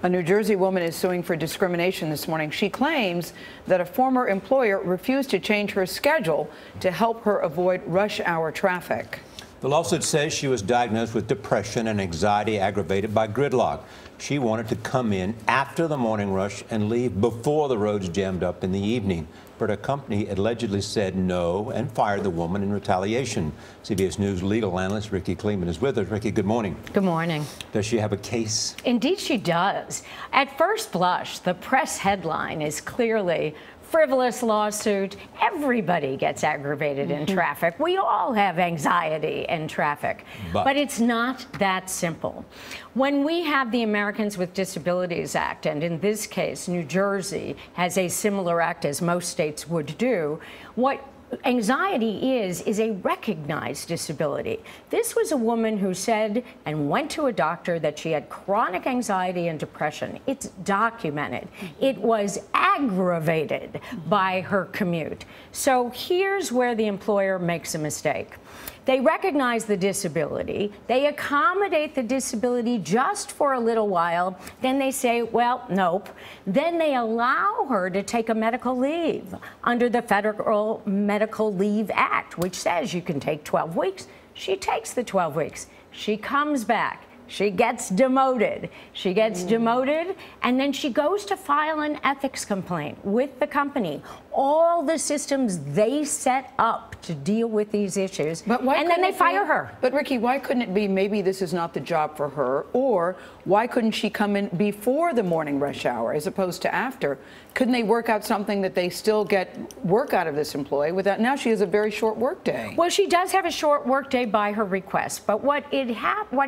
A New Jersey woman is suing for discrimination this morning. She claims that a former employer refused to change her schedule to help her avoid rush hour traffic. The lawsuit says she was diagnosed with depression and anxiety aggravated by gridlock. She wanted to come in after the morning rush and leave before the roads jammed up in the evening. But her company allegedly said no and fired the woman in retaliation. CBS News legal analyst Rikki Klieman is with us. Rikki, good morning. Good morning. Does she have a case? Indeed she does. At first blush, the press headline is clearly frivolous lawsuit. Everybody gets aggravated in traffic. We all have anxiety in traffic. But it's not that simple. When we have the Americans with Disabilities Act, and in this case, New Jersey has a similar act as most states would do, what anxiety is a recognized disability. This was a woman who said and went to a doctor that she had chronic anxiety and depression. It's documented. It was aggravated by her commute. So here's where the employer makes a mistake. They recognize the disability, they accommodate the disability just for a little while, then they say, well, nope. Then they allow her to take a medical leave under the Federal Medical Leave Act, which says you can take 12 weeks. She takes the 12 weeks. She comes back. She gets demoted. She gets demoted, and then she goes to file an ethics complaint with the company. All the systems they set up to deal with these issues, and then they fire her. But Rikki, why couldn't it be maybe this is not the job for her, or why couldn't she come in before the morning rush hour as opposed to after? Couldn't they work out something that they still get work out of this employee without? Now she has a very short work day. Well, she does have a short work day by her request, but what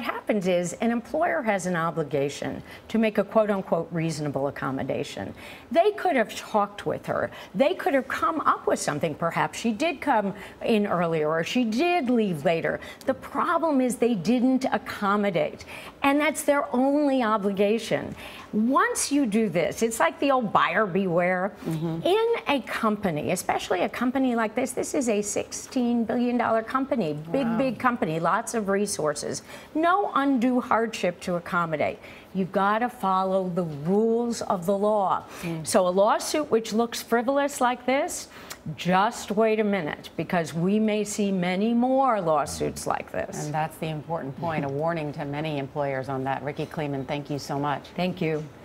happens is an employer has an obligation to make a quote-unquote reasonable accommodation. They could have talked with her. They could have come up with something. Perhaps she did come in earlier or she did leave later. The problem is they didn't accommodate, and that's their only obligation. Once you do this, it's like the old buyer beware. In a company, especially a company like this is a $16 billion company, big company, lots of resources, no undue hardship to accommodate. You've got to follow the rules of the law. So a lawsuit which looks frivolous like this, just wait a minute, because we may see many more lawsuits like this. And that's the important point, a warning to many employers on that. Rikki Klieman, thank you so much. Thank you.